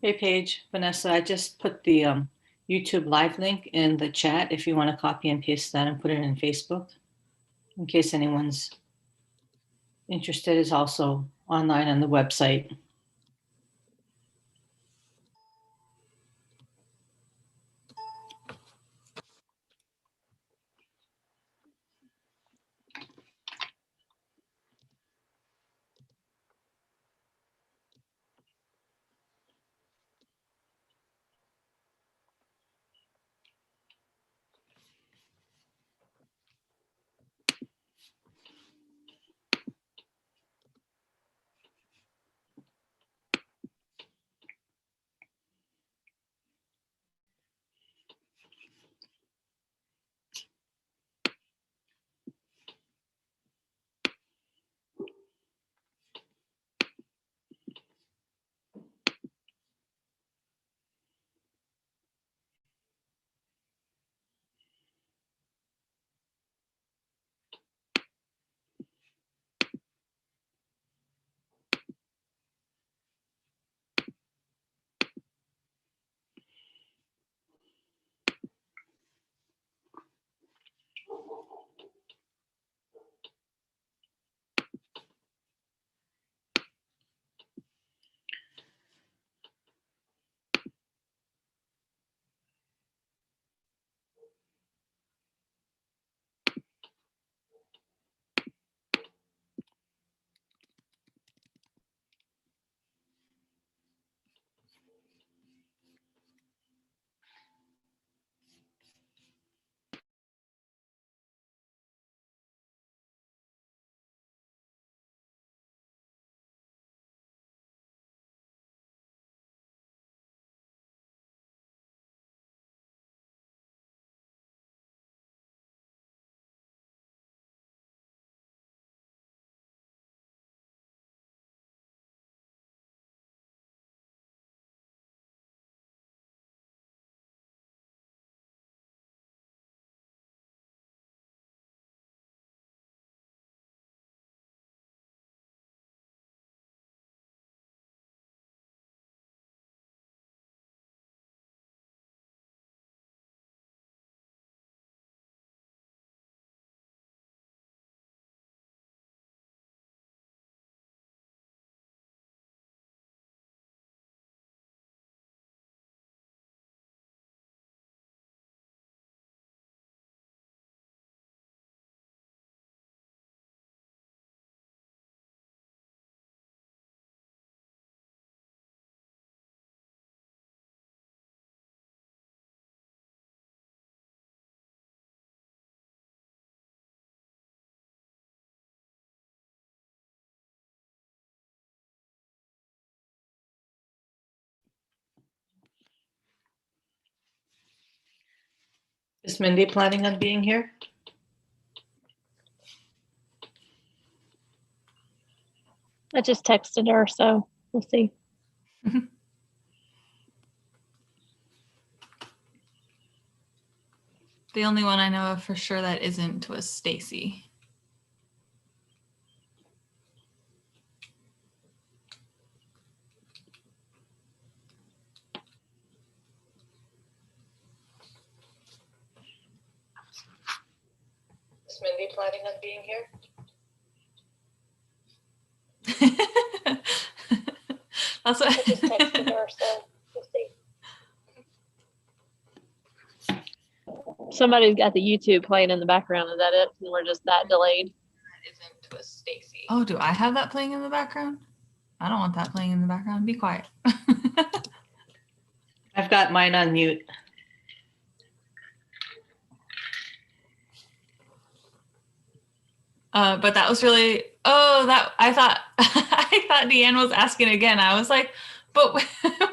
Hey Paige, Vanessa, I just put the YouTube live link in the chat if you want to copy and paste that and put it in Facebook in case anyone's interested. Is also online on the website. Is Mindy planning on being here? I just texted her, so we'll see. The only one I know of for sure that isn't was Stacy. Is Mindy planning on being here? That's what I just texted her, so we'll see. Somebody's got the YouTube playing in the background. Is that it? And we're just that delayed. Isn't was Stacy. Oh, do I have that playing in the background? I don't want that playing in the background. Be quiet. I've got mine on mute. But that was really, that I thought I thought Deanne was asking again. I was like, but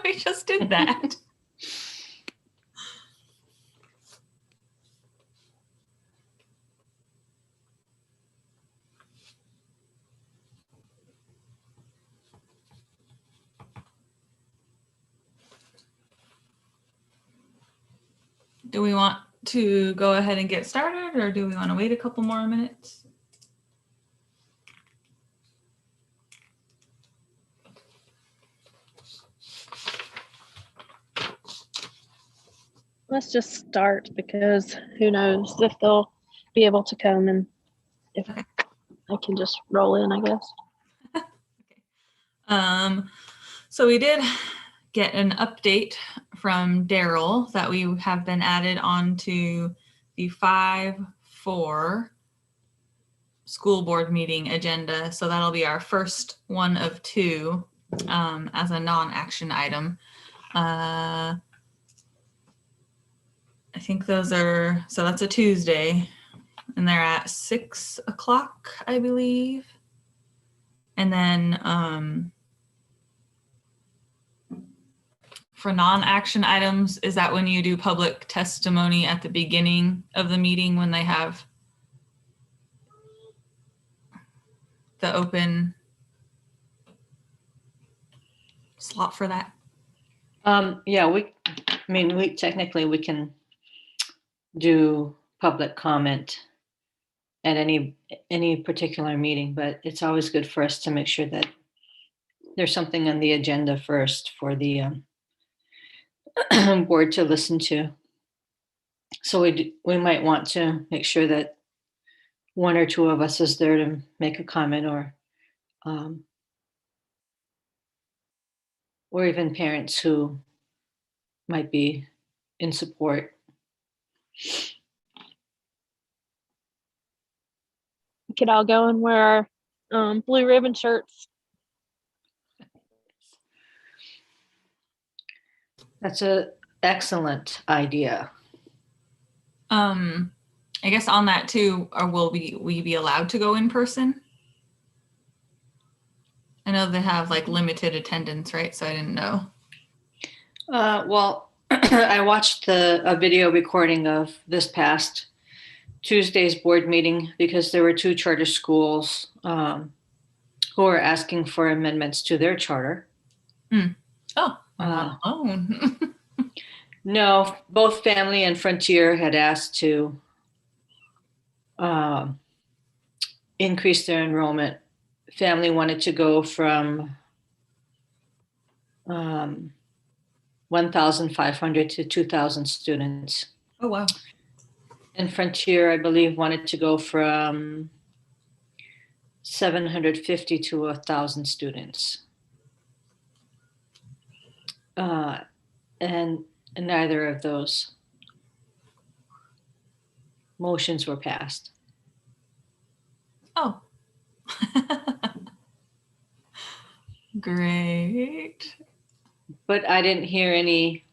we just did that. Do we want to go ahead and get started, or do we want to wait a couple more minutes? Let's just start, because who knows if they'll be able to come, and if Okay. I can just roll in, I guess. So we did get an update from Daryl that we have been added onto the 5-4 school board meeting agenda. So that'll be our first one of two as a non-action item. I think those are, so that's a Tuesday, and they're at 6 o'clock, I believe. And then for non-action items, is that when you do public testimony at the beginning of the meeting when they have the open slot for that? Yeah, we technically we can do public comment at any particular meeting, but it's always good for us to make sure that there's something on the agenda first for the board to listen to. So we might want to make sure that one or two of us is there to make a comment, or even parents who might be in support. We could all go and wear our blue ribbon shirts. That's an excellent idea. I guess on that too, or will we be allowed to go in person? I know they have like limited attendance, right? So I didn't know. Well, I watched a video recording of this past Tuesday's board meeting because there were two charter schools who are asking for amendments to their charter. Oh, I'm not alone. No, both Family and Frontier had asked to increase their enrollment. Family wanted to go from 1,500 to 2,000 students. Oh, wow. And Frontier, I believe, wanted to go from 750 to 1,000 students. And neither of those motions were passed. Oh. Great. But I didn't hear any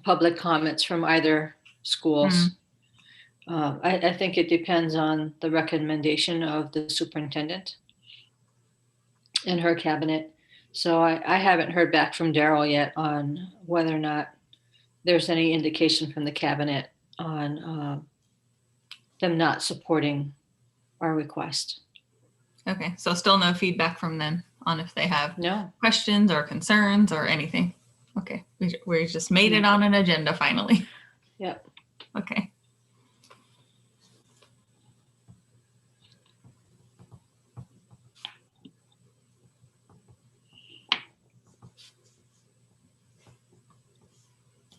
public comments from either schools. I think it depends on the recommendation of the superintendent and her cabinet. So I haven't heard back from Daryl yet on whether or not there's any indication from the cabinet on them not supporting our request. Okay, so still no feedback from them on if they have No. questions or concerns or anything. Okay, we just made it on an agenda finally. Yep. Okay.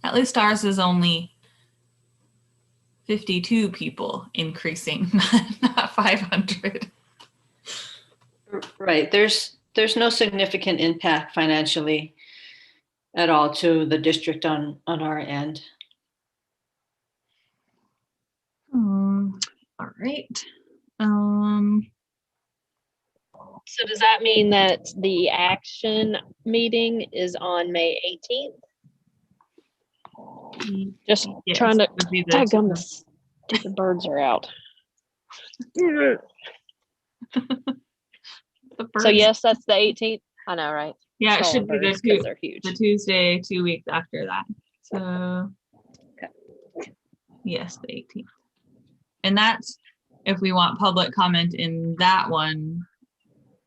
At least ours is only 52 people increasing, not 500. Right. There's no significant impact financially at all to the district on our end. All right. So does that mean that the action meeting is on May 18th? Just yes, trying to, it would be the daggum, the stupid birds are out. the So birds. yes, that's the 18th. I know, right? Yeah, it Calling should be birds 'cause they're huge. the Tuesday 2 weeks after that. So Okay. yes, the 18th. And that's if we want public comment in that one.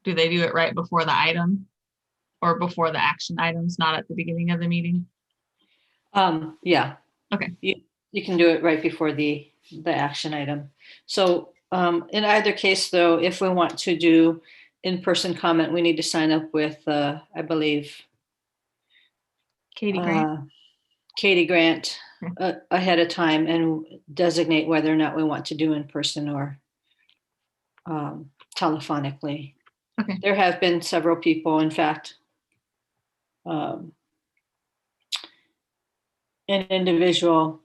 Do they do it right before the item or before the action items, not at the beginning of the meeting? Yeah. Okay. You can do it right before the action item. So in either case, though, if we want to do in-person comment, we need to sign up with, I believe, Katie Grant. Katie Grant ahead of time and designate whether or not we want to do in person or telephonically. Okay. There have been several people, in fact, an individual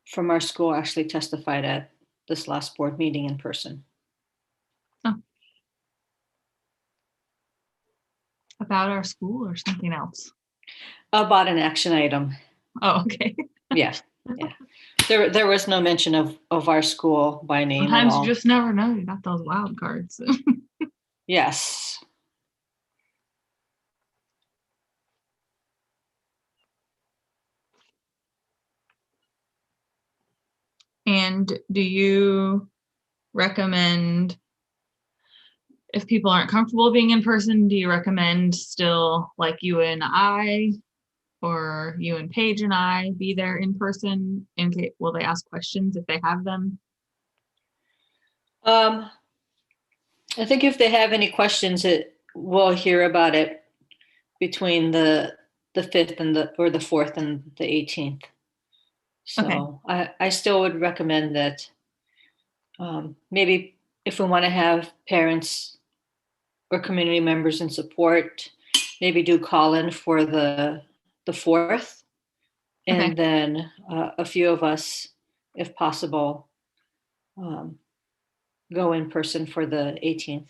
from our school actually testified at this last board meeting in person. About our school or something else? About an action item. Oh, okay. Yeah. There was no mention of our school by name at Sometimes all. you just never know. You got those wild cards. Yes. And do you recommend, if people aren't comfortable being in person, do you recommend still like you and I, or you and Paige and I be there in person? In case, will they ask questions if they have them? I think if they have any questions, we'll hear about it between the 5th and the 4th and the 18th. So Okay. I still would recommend that maybe if we want to have parents or community members in support, maybe do call in for the 4th, and Okay. then a few of us, if possible, go in person for the 18th.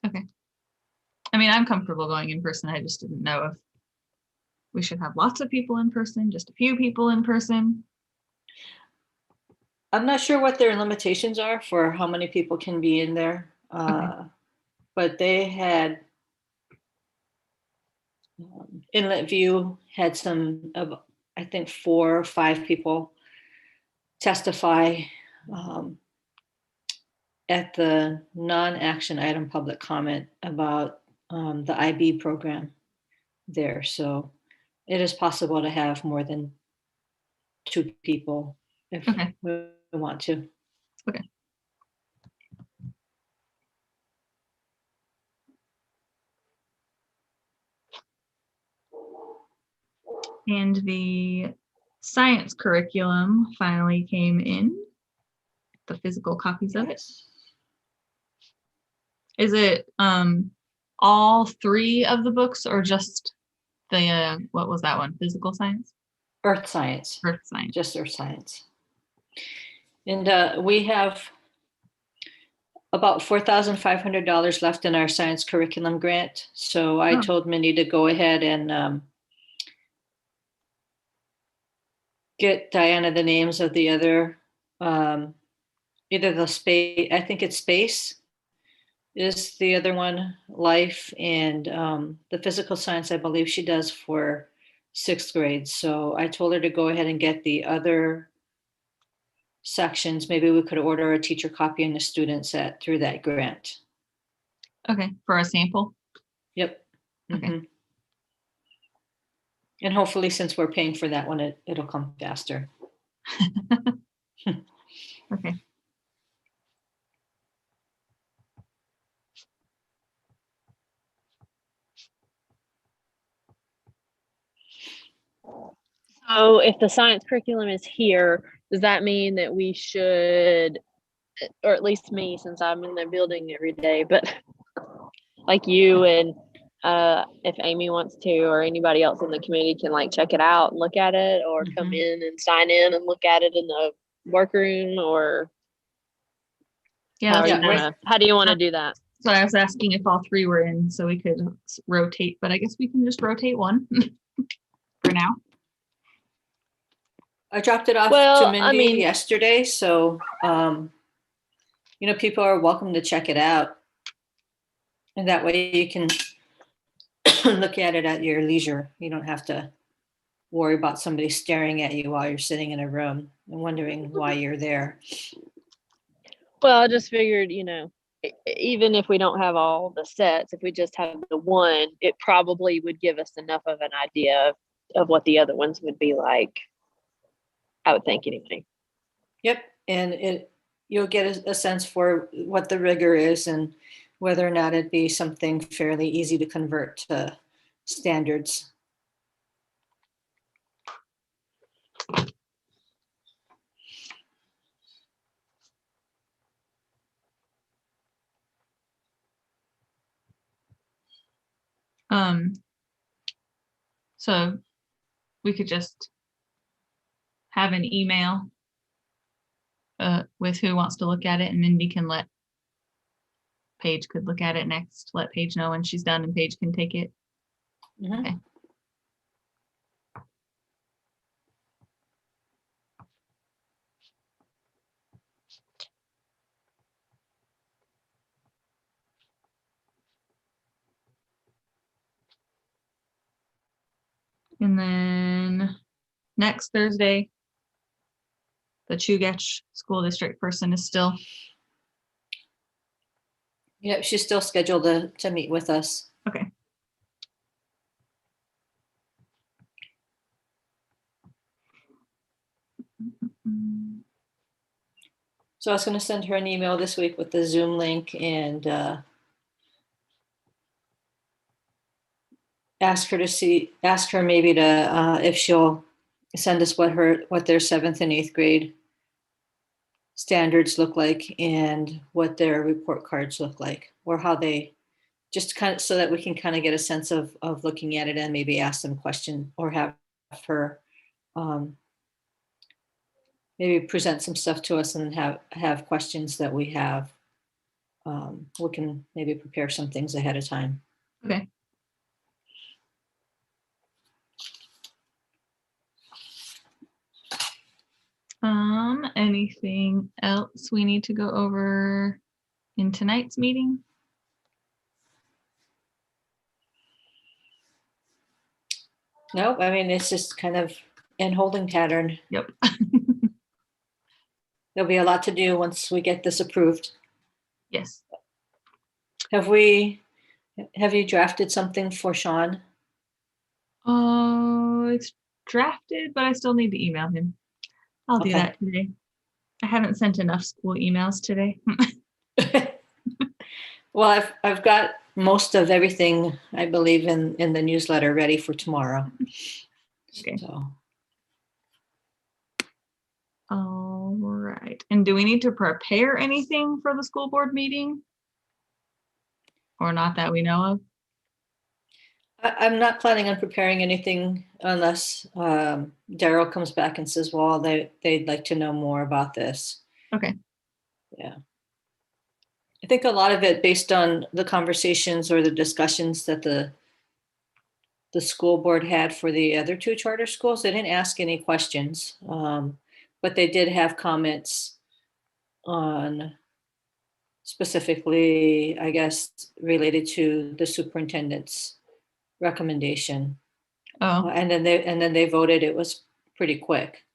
Okay. I mean, I'm comfortable going in person. I just didn't know if we should have lots of people in person, just a few people in person. I'm not sure what their limitations are for how many people can be in there, but they had Inlet View had some of, I think, 4 or 5 people testify at the non-action item public comment about the IB program there. So it is possible to have more than 2 people if Okay. we want to. Okay. And the science curriculum finally came in, the physical copies of it. Yes. Is it all 3 of the books, or just the what was that one? Physical science? Earth science. Earth science. Just earth science. And we have about $4,500 left in our science curriculum grant. So I told Mindy to go ahead and get Diana the names of the other, either the space, I think it's space is the other one, life, and the physical science, I believe she does for 6th grade. So I told her to go ahead and get the other sections. Maybe we could order a teacher copy and the students through that grant. Okay, for a sample. Yep. Okay. Mm-hmm. And hopefully, since we're paying for that one, it'll come faster. Okay. So if the science curriculum is here, does that mean that we should, or at least me, since I'm in the building every day, but like you and if Amy wants to, or anybody else in the committee can like check it out and look at it, or come in and sign in and look at it in the workroom, or Yeah. how do you want to do that? So I was asking if all 3 were in, so we could rotate, but I guess we can just rotate one for now. I dropped it off to Mindy yesterday, so people are welcome to check it out, and that way you can look at it at your leisure. You don't have to worry about somebody staring at you while you're sitting in a room and wondering why you're there. Well, I just figured, even if we don't have all the sets, if we just have the one, it probably would give us enough of an idea of what the other ones would be like. I would think anyway. Yep. And you'll get a sense for what the rigor is and whether or not it'd be something fairly easy to convert to standards. So we could just have an email with who wants to look at it, and Mindy can let Paige could look at it next, let Paige know when she's done, and Paige can take it. Mhm. Okay. And then next Thursday, the Chugach School District person is still, Yeah, she's still scheduled to meet with us. okay. So I was going to send her an email this week with the Zoom link and ask her maybe to if she'll send us what their 7th and 8th grade standards look like and what their report cards look like, or how they just kind of, so that we can kind of get a sense of looking at it and maybe ask them questions, or have her maybe present some stuff to us and have questions that we have. We can maybe prepare some things ahead of time. Okay. Anything else we need to go over in tonight's meeting? Nope, I mean, it's just kind of in holding pattern. Yep. There'll be a lot to do once we get this approved. Yes. Have you drafted something for Sean? Oh, it's drafted, but I still need to email him. I'll do Okay. that today. I haven't sent enough school emails today. Well, I've got most of everything, I believe, in the newsletter ready for tomorrow. Okay. So All right. And do we need to prepare anything for the school board meeting? Or not that we know of? I'm not planning on preparing anything unless Daryl comes back and says, well, they'd like to know more about this. Okay. Yeah. I think a lot of it based on the conversations or the discussions that the school board had for the other 2 charter schools. They didn't ask any questions, but they did have comments on specifically, I guess, related to the superintendent's recommendation. Oh, And then they voted. It was pretty quick.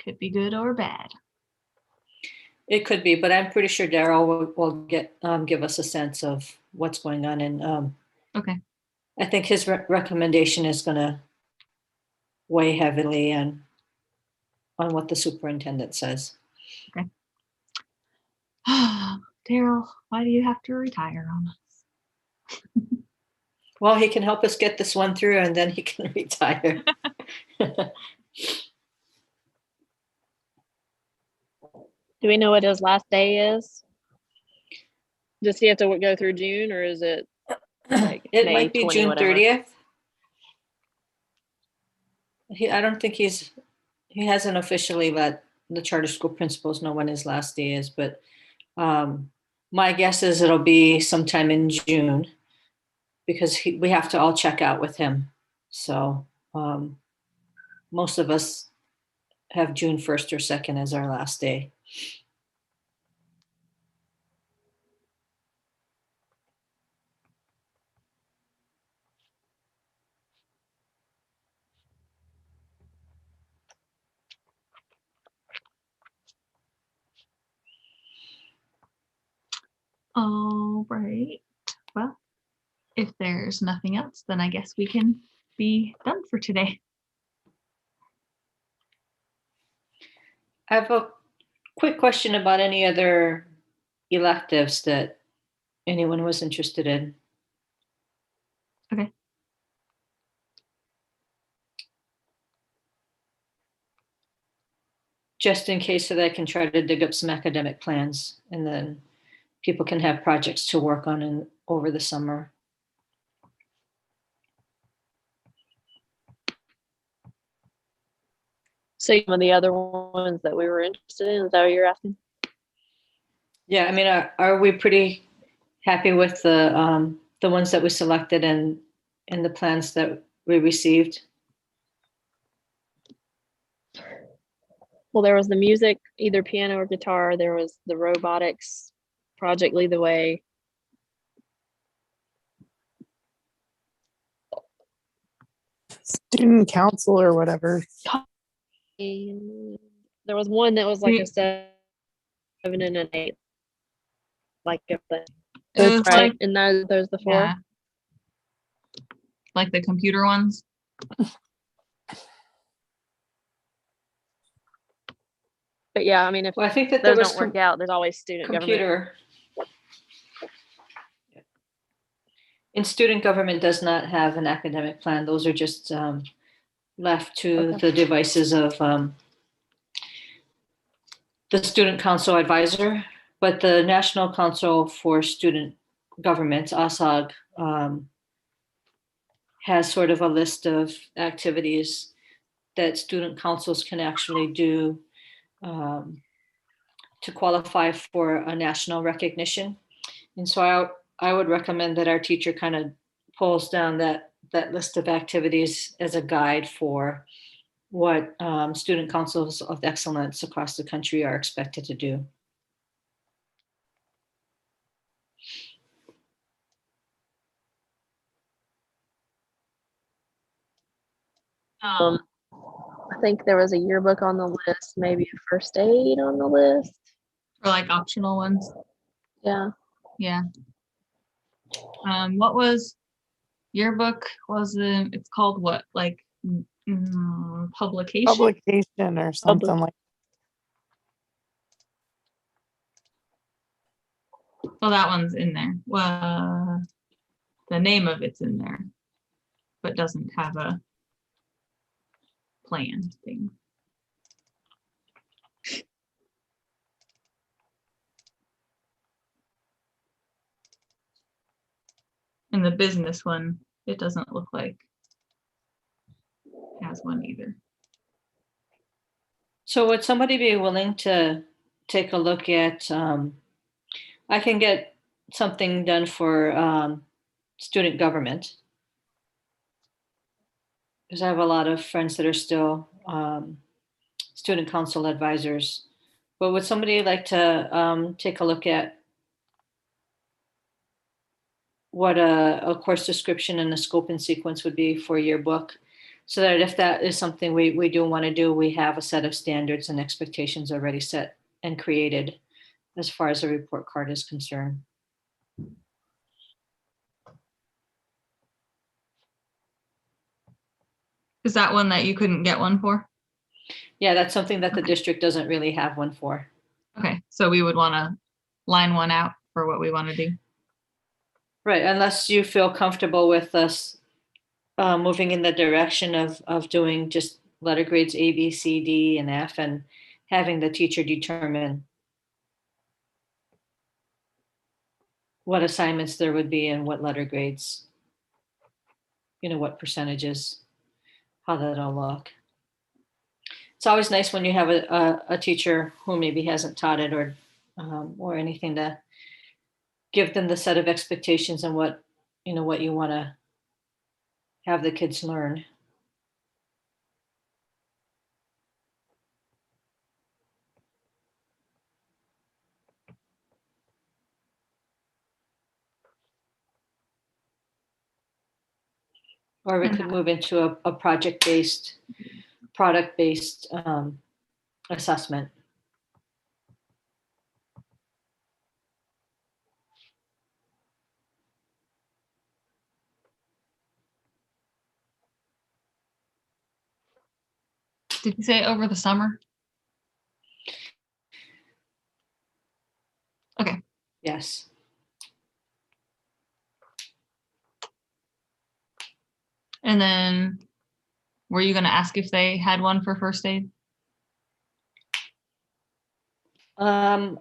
could be good or bad. It could be, but I'm pretty sure Daryl will give us a sense of what's going on. And Okay. I think his recommendation is going to weigh heavily on what the superintendent says. Daryl, why do you have to retire on us? Well, he can help us get this one through and then he can retire. Do we know what his last day is? Does he have to go through June, or is it like It May might be 20, June whatever? 30th. I don't think he hasn't officially let the charter school principals know when his last day is, but my guess is it'll be sometime in June because we have to all check out with him. So most of us have June 1st or 2nd as our last day. All right. Well, if there's nothing else, then I guess we can be done for today. I have a quick question about any other electives that anyone was interested in. Okay. just in case so that I can try to dig up some academic plans, and then people can have projects to work on over the summer. So some of the other ones that we were interested in, is that what you're asking? Yeah, I mean, are we pretty happy with the ones that we selected and the plans that we received? Well, there was the music, either piano or guitar. There was the robotics project, Lead the Way. Student council or whatever. And there was one that was like a 7 and an 8. Like a thing. It was Right? like, And those the 4. yeah, like the computer ones. But yeah, I mean, if Well, I think that there those was don't work out, there's always student government. computer. And student government does not have an academic plan. Those are just left to Okay. the devices of the student council advisor. But the National Council for Student Government, ASAG, has sort of a list of activities that student councils can actually do to qualify for a national recognition. And so I would recommend that our teacher kind of pulls down that list of activities as a guide for what student councils of excellence across the country are expected to do. I think there was a yearbook on the list, maybe a first aid on the list. Or like optional ones. Yeah. Yeah. What was yearbook? It's called what? Like publication? Publication or something like. Well, that one's in there. Well, the name of it's in there, but doesn't have a plan thing. And the business one, it doesn't look like has one either. So would somebody be willing to take a look at, I can get something done for student government, because I have a lot of friends that are still student council advisors. But would somebody like to take a look at what a course description and a scope and sequence would be for your book, so that if that is something we do want to do, we have a set of standards and expectations already set and created as far as the report card is concerned. Is that one that you couldn't get one for? Yeah, that's something that the Okay. district doesn't really have one for. Okay, so we would want to line one out for what we want to do. Right, unless you feel comfortable with us moving in the direction of doing just letter grades A, B, C, D, and F, and having the teacher determine what assignments there would be and what letter grades, what percentages, how that'll look. It's always nice when you have a teacher who maybe hasn't taught it or anything, to give them the set of expectations and what you want to have the kids learn. Or we could move into a project-based, product-based assessment. Did you say over the summer? Okay. Yes. And then were you going to ask if they had one for first aid? I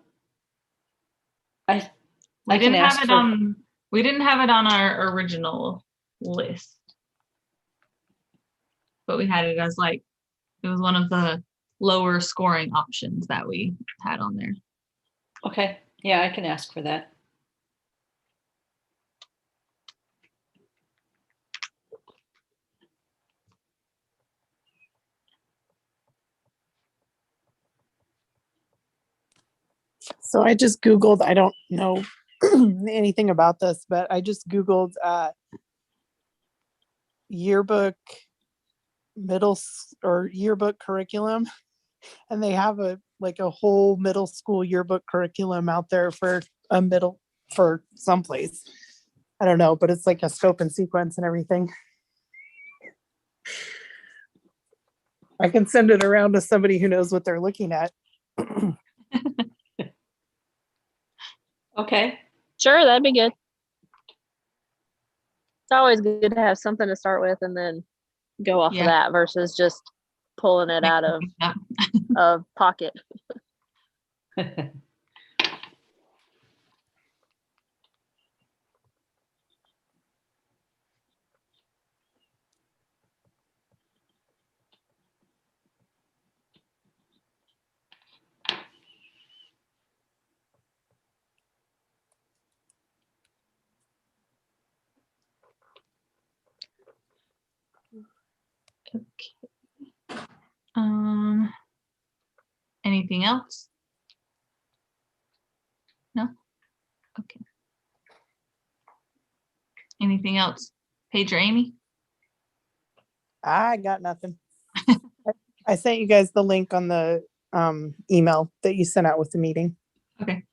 We I can didn't have ask it for- on. We didn't have it on our original list, but we had it as like it was one of the lower scoring options that we had on there. Okay, yeah, I can ask for that. So I just Googled, I don't know anything about this, but I just Googled yearbook or yearbook curriculum, and they have a whole middle school yearbook curriculum out there for someplace. I don't know, but it's like a scope and sequence and everything. I can send it around to somebody who knows what they're looking at. Okay, Sure, that'd be good. It's always good to have something to start with and then go off Yeah. of that versus just pulling it out of pocket. Okay. Anything else? No? Okay. Anything else? Paige or Amy? I got nothing. I sent you guys the link on the email that you sent out with the meeting. Okay.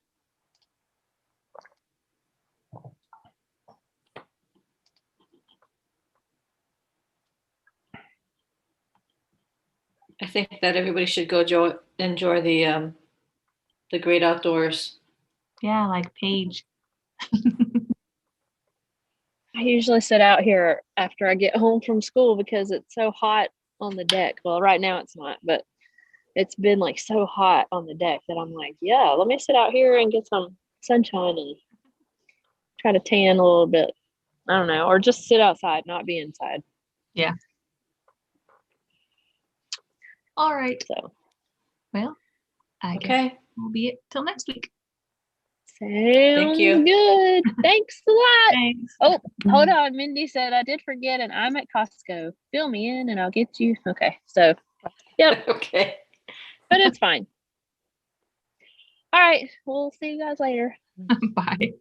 I think that everybody should go enjoy the great outdoors. Yeah, like Paige. I usually sit out here after I get home from school because it's so hot on the deck. Well, right now it's not, but it's been like so hot on the deck that I'm like, yeah, let me sit out here and get some sunshine and try to tan a little bit. I don't know, or just sit outside, not be inside. All right. So, Well, I guess Okay, will be it till next week. sounds you. good. Thanks a lot. Thanks. Oh, hold on. Mindy said I did forget, and I'm at Costco. Fill me in, and I'll get you. Okay, so, yep, okay. but it's fine. All right, we'll see you guys later. Bye.